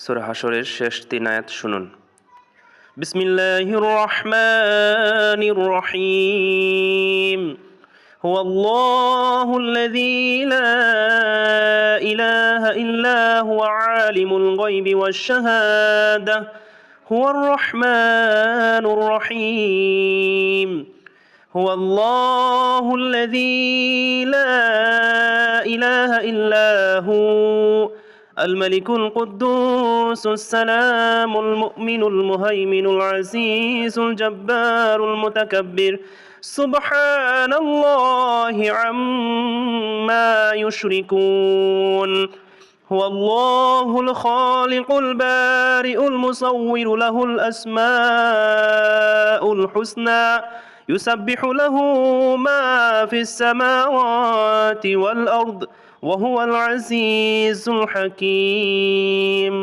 সূরা হাশরের শেষ 3 আয়াত শুনুন। বিসমিল্লাহির রহমানির রহিম। হুয়াল্লাহুল্লাযী লা ইলাহা ইল্লা হুয়া আলিমুল গায়বি ওয়াশ শাহাদাহ হুয়ার রহমানুর রহিম। হুয়াল্লাহুল্লাযী লা ইলাহা ইল্লা হু الملك القدوس السلام المؤمن المهيمن العزيز الجبار المتكبر سبحان الله عما يشركون. هو الله الخالق البارئ المصور له الأسماء الحسنى يسبح له ما في السماوات والأرض وهو العزيز الحكيم.